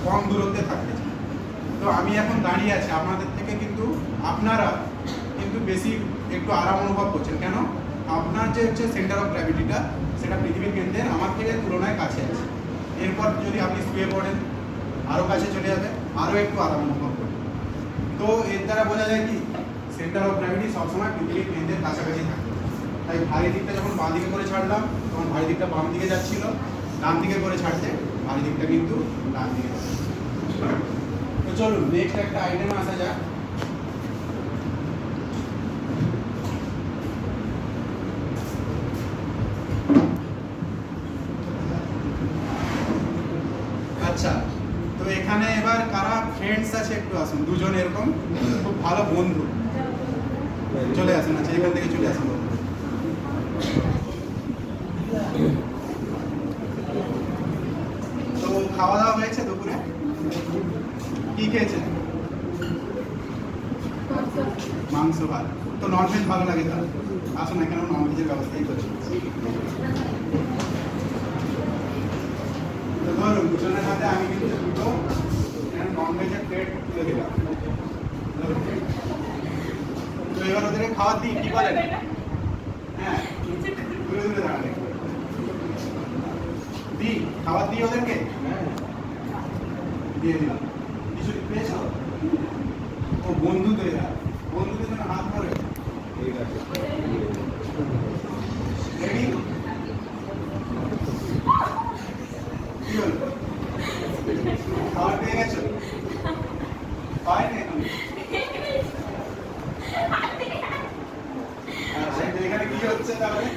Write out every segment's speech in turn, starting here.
কম দূরত্বে থাকতে চাই। তো আমি এখন দাঁড়িয়ে আছি আপনাদের থেকে, কিন্তু আপনারা কিন্তু বেশি একটু আরাম অনুভব করছেন। কেন? আপনার যে হচ্ছে সেন্টার অফ গ্র্যাভিটিটা সেটা পৃথিবীর কেন্দ্রের আমার থেকে তুলনায় কাছে আছে। এরপর যদি আপনি শুয়ে পড়েন আরও কাছে চলে যাবে, আরও একটু আরাম অনুভব করবেন। তো এর দ্বারা বোঝা যায় কি সেন্টার অফ গ্র্যাভিটি সবসময় পৃথিবীর কেন্দ্রের কাছাকাছি থাকে। তাই ভারী দিকটা যখন বাঁ দিকে করে ছাড়লাম তখন ভারী দিকটা বাম দিকে যাচ্ছিল, ডান দিকে করে ছাড়তে ভারী দিকটা কিন্তু ডান দিকে যাচ্ছে। তো চলুন নেক্সট একটা আইটেমে আসা যাক। আচ্ছা, তো এখানে এবার কারা ফ্রেন্ডস আছে একটু আসুন, দুজন এরকম খুব ভালো বন্ধু চলে আসুন। আচ্ছা, এখান থেকে চলে আসুন। তো খাওয়া দাওয়া হয়েছে দুপুরে? কি খেয়েছেন? মাংস ভাত। তো ননভেজ ভালো লাগে তার? আসুন, এখানে ননভেজের ব্যবস্থাই করছি। তো ধরুন দুজনের হাতে আমি কিন্তু দুটো ননভেজের প্লেট তুলে দিলাম। তো এবার ওদেরকে খাওয়ার দিই, কি বলেন? হ্যাঁ, দূরে দূরে দাঁড়ালে দিই, খাবার দিই ওদেরকে। দিয়ে দিলাম। কিছু পেয়েছো? ও বন্ধু তো এরা, বন্ধুদের জন্য হাত ধরে। ঠিক আছে, রেডি? কি হলো, খাবার পেয়ে গেছো? পাইনি এখন। এখানে কি হচ্ছে তাহলে?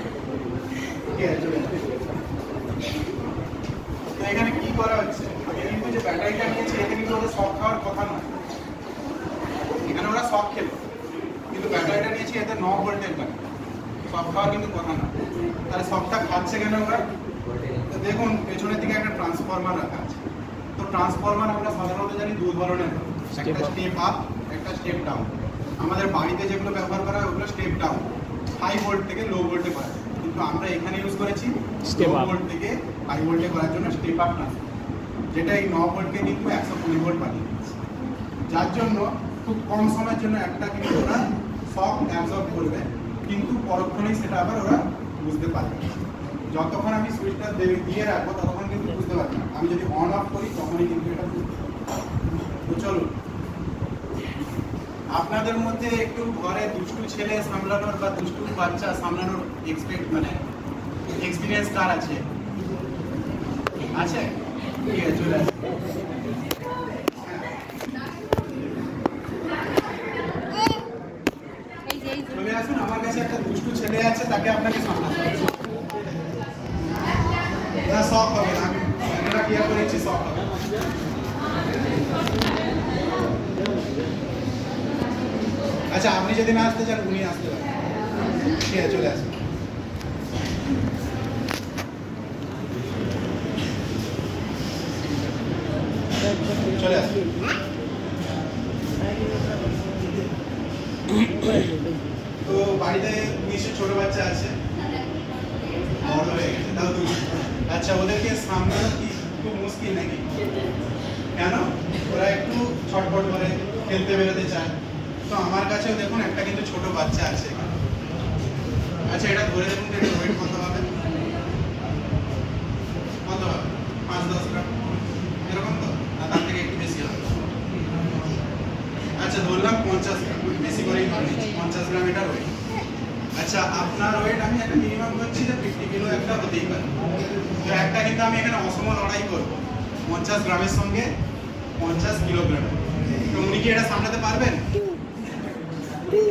তো এখানে কি করা হচ্ছে? কিন্তু যে ব্যাটারিটা নিয়েছে এতে কিন্তু ওদের শখ খাওয়ার কথা নয়। এখানে ওরা শখ খেলো, কিন্তু ব্যাটারিটা নিয়েছি এতে 9 ভোল্টের ব্যাটারি, শখ খাওয়ার কিন্তু কথা না। তাহলে শখটা খাচ্ছে কেন ওরা? তো দেখুন পেছনের দিকে একটা ট্রান্সফরমার রাখা আছে। তো ট্রান্সফরমার আমরা সাধারণত জানি দু ধরনের, একটা স্টেপ আপ, একটা স্টেপ ডাউন। আমাদের বাড়িতে যেগুলো ব্যবহার করা হয় ওগুলো স্টেপ ডাউন, হাই ভোল্ট থেকে লো ভোল্টে করা যায়। কিন্তু আমরা এখানে ইউজ করেছি লো ভোল্ট থেকে হাই ভোল্টে করার জন্য স্টেপ আপ ট্রান্সফরমার, যেটা এই 9 ভোল্টকে কিন্তু 120 ভোল্ট বানিয়ে দিচ্ছে। যার জন্য খুব কম সময়ের জন্য একটা কিন্তু ওরা শক অ্যাবজর্ব করবে, কিন্তু পরক্ষণেই সেটা আবার ওরা বুঝতে পারবে। যতক্ষণ আমি সুইচটা দিয়ে রাখবো ততক্ষণ কিন্তু বুঝতে পারবে না। আমি যদি অন অফ করি তখনই কিন্তু এটা বুঝতে পারবে। তো চলুন, আপনাদের মধ্যে একটু ঘরে দুষ্টু ছেলে সামলানোর বা দুষ্টু বাচ্চা সামলানোর এক্সপিরিয়েন্স কার আছে? আছে? ঠিক আছে, চলে আসুন। চলে আসুন, আমার কাছে একটা দুষ্টু ছেলে আছে, তাকে আপনাকে সামলাতে হবে। না, শখ হবে না, আমি ক্যামেরা ক্লিয়ার করেছি, শখ হবে। আচ্ছা, আপনি যদি না আসতে চান উনি আসতে পারেন। ঠিক আছে, চলে আসুন। চলে আসুন। তো বাড়িতে নিশ্চয় ছোট বাচ্চা আছে, বড় হয়ে গেছে, তাও দুই। আচ্ছা, ওদেরকে সামলানো কি খুব মুশকিল নাকি? কেন? ওরা একটু ছটফট করে, খেলতে বেরোতে চায়। তো আমার কাছেও দেখুন একটা কিন্তু ছোট বাচ্চা আছে। আচ্ছা, এটা ধরে দেখুন এটা ওয়েট কত হবে? কত হবে? 5-10 গ্রাম এরকম তো, না তার থেকে একটু বেশি হবে? আচ্ছা, ধরলাম 50 গ্রাম, বেশি করেই ধরে নিচ্ছি, 50 গ্রাম এটা ওয়েট। আচ্ছা, আপনার ওয়েট আমি একটা মিনিমাম ধরছি যে 50 কিলো একটা হতেই পারে। তো একটা কিন্তু আমি এখানে অসম লড়াই করবো 50 গ্রামের সঙ্গে 50 কিলোগ্রাম। তো উনি কি এটা সামলাতে পারবেন?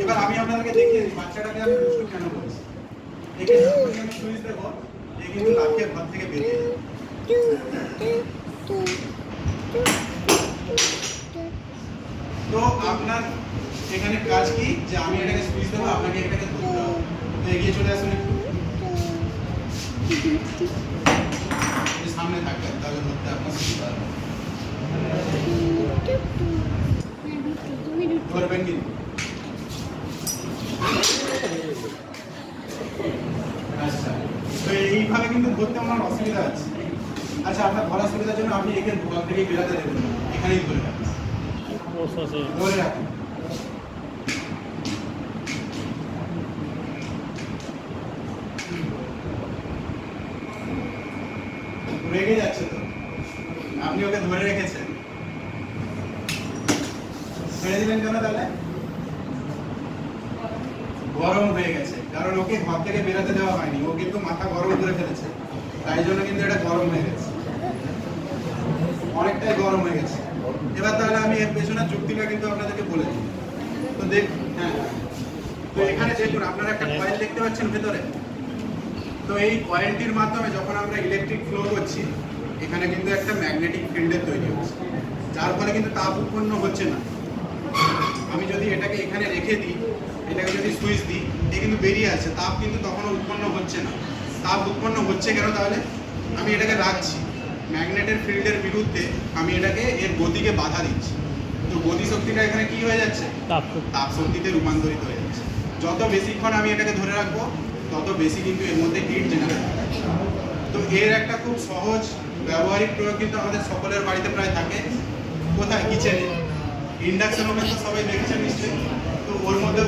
এবার আমি আপনাদেরকে দেখিয়ে দিই বাচ্চাটাকে আমি দুষ্টু কেন বলছি। একে যখনই আমি সুইচ দেবো এ কিন্তু লাফিয়ে ঘর থেকে বেরিয়ে যাবে। তো আপনার এখানে কাজ কি, যে আমি এটাকে সুইচ দেবো, আপনাকে এটাকে ধরতে হবে। তো এগিয়ে চলে আসুন একটু, সামনে থাকবেন, তাহলে ধরতে আপনার সুবিধা হবে। ধরবেন কিন্তু। আচ্ছা, তো এইভাবে কিন্তু ধরতে আমার অসুবিধা আছে। আচ্ছা, আপনার ধরার সুবিধা সুবিধার জন্য আপনি এখানে ঘর থেকে বেরাতে দেবেন, এখানেই ধরে রাখুন, ধরে রাখুন। রেগে যাচ্ছে তো, আপনি ওকে ধরে রেখেছেন, ছেড়ে দিলেন কেন তাহলে? গরম হয়ে গেছে, কারণ ওকে ঘর থেকে বেরাতে দেওয়া হয়নি, ও কিন্তু মাথা গরম করে ফেলেছে, তাই জন্য কিন্তু এটা গরম হয়ে গেছে, অনেকটাই গরম হয়ে গেছে। এবার তাহলে আমি এর পেছনের যুক্তিটা কিন্তু আপনাদেরকে বলে দিই। তো হ্যাঁ, তো এখানে দেখুন আপনারা একটা কয়েল দেখতে পাচ্ছেন ভেতরে। তো এই কয়েলটির মাধ্যমে যখন আমরা ইলেকট্রিক ফ্লো করছি, এখানে কিন্তু একটা ম্যাগনেটিক ফিল্ডের তৈরি হচ্ছে, যার ফলে কিন্তু তাপ উৎপন্ন হচ্ছে না। আমি যদি এটাকে এখানে রেখে দিই, এটাকে যদি সুইচ দিই, এ কিন্তু বেরিয়ে আছে, তাপ কিন্তু তখনও উৎপন্ন হচ্ছে না। তাপ উৎপন্ন হচ্ছে কেন তাহলে? আমি এটাকে রাখছি ম্যাগনেটের ফিল্ডের বিরুদ্ধে, আমি এটাকে এর গতিকে বাধা দিচ্ছি। তো গতি শক্তিটা এখানে কি হয়ে যাচ্ছে? তাপ শক্তিতে রূপান্তরিত হয়ে যাচ্ছে। যত বেশিক্ষণ আমি এটাকে ধরে রাখবো, তত বেশি কিন্তু এর মধ্যে হিট জেনারেট হবে। তো এর একটা খুব সহজ ব্যবহারিক প্রয়োগ কিন্তু আমাদের সকলের বাড়িতে প্রায় থাকে। কোথায়? কিচেনে। ইন্ডাকশন ওভেন তো সবাই দেখেছেন নিশ্চয়ই। তো ওর মধ্যেও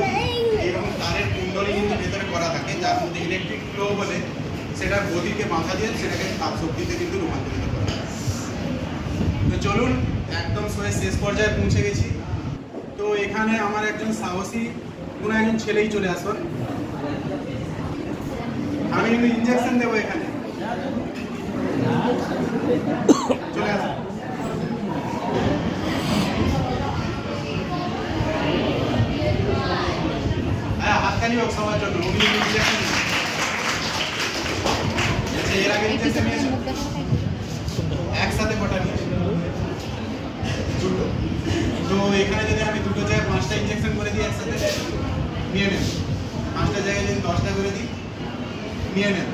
এরকম তারের কুণ্ডলী কিন্তু ভেতরে করা থাকে, যার মধ্যে ইলেকট্রিক ফ্লো বলে সেটার গতিকে বাধা দিয়ে সেটাকে তাপ শক্তিতে কিন্তু রূপান্তরিত করা হয়। তো চলুন, একদম শেষ পর্যায়ে পৌঁছে গেছি। তো এখানে আমার একজন সাহসী কোনো একজন ছেলেই চলে আসুন, আমি কিন্তু ইনজেকশন দেবো এখানে, চলে আসুন। হ্যাঁ, হাততালি হোক সবার জন্য। উনি ইনজেকশন এর আগে ইনজেকশন নিয়েছেন? একসাথে কটা নিয়েছেন? দুটো। তো এখানে যদি আমি দুটো জায়গায় 5টা ইনজেকশন করে দিই একসাথে, নিয়ে নেন। 5টা জায়গায় যদি 10টা করে দিই, নিয়ে নেন।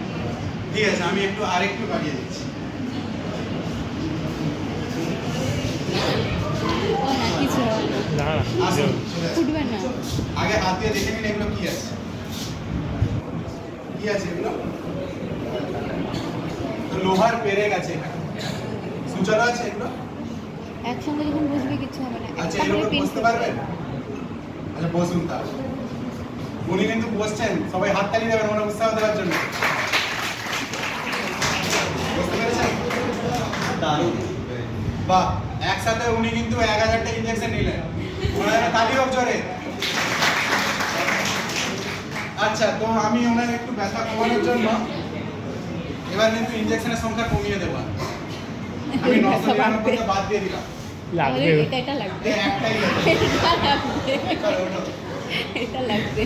ঠিক আছে, আমি আরেকটু বাড়িয়ে দিচ্ছি। আগে হাত দিয়ে দেখে নিন এগুলো কি আছে, কি আছে এগুলো? লোহার পেরেক আছে, এখানে সূচনা আছে, এগুলো একসঙ্গে যখন বসবে কিছু হবে না। আচ্ছা, এরকম বসতে পারবেন? আচ্ছা, বসুন। তাহলে উনি কিন্তু বসছেন, সবাই হাততালি দেবেন ওনার উৎসাহ দেওয়ার জন্য। বুঝতে পেরেছেন? দারুণ, বাহ। একসাথে উনি কিন্তু 1000টা ইনজেকশন নিলেন, ওনার তালি হোক জোরে। আচ্ছা, তো আমি ওনার একটু ব্যথা কমানোর জন্য এবার কিন্তু ইনজেকশনের সংখ্যা কমিয়ে দেবো। আমি 999 বাদ দিয়ে দিলাম। এটা লাগবে, একটাই এটা লাগবে।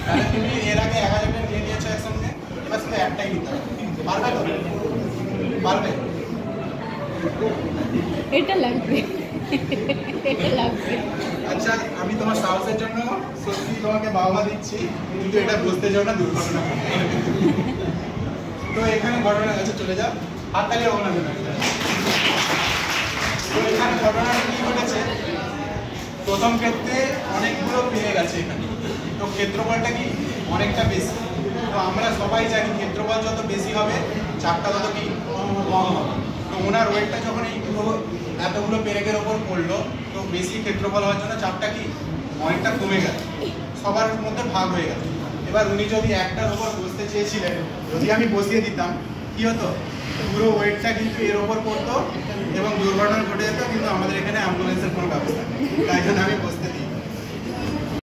তাহলে তুমি এর আগে 1000টা নিয়ে নিয়েছো একসঙ্গে, এবার শুধু একটাই নিতে হবে। পারবে তো? পারবে? এটা লাগবে, এটা লাগবে। আচ্ছা, আমি তোমার সাহসের জন্য সত্যি তোমাকে বাহবা দিচ্ছি, কিন্তু এটা বুঝতে যাও না, দুর্ঘটনা। তো এখানে ঘটনা আছে, চলে যাও। হাততালি হোক না। তো এখানে ঘটনাটা কি ঘটেছে? প্রথম ক্ষেত্রে অনেকগুলো পেয়ে গেছে এখানে, তো ক্ষেত্রফলটা কি অনেকটা বেশি। তো আমরা সবাই জানি ক্ষেত্রফল যত বেশি হবে, চাপটা তত কি কম হবে। তো ওনার ওয়েটটা যখন এই এতগুলো পেরেকের ওপর পড়লো, তো বেশি ক্ষেত্রফল হওয়ার জন্য চাপটা কি অনেকটা কমে গেল, সবার মধ্যে ভাগ হয়ে গেল। এবার উনি যদি একটার ওপর বসতে চেয়েছিলেন, যদি আমি বসিয়ে দিতাম, কি হতো? পুরো ওয়েটটা কিন্তু এর ওপর পড়তো এবং দুর্ঘটনা ঘটে যেত, কিন্তু আমাদের এখানে অ্যাম্বুলেন্সের কোনো ব্যবস্থা নেই, তাই জন্য আমি বসতে দিই।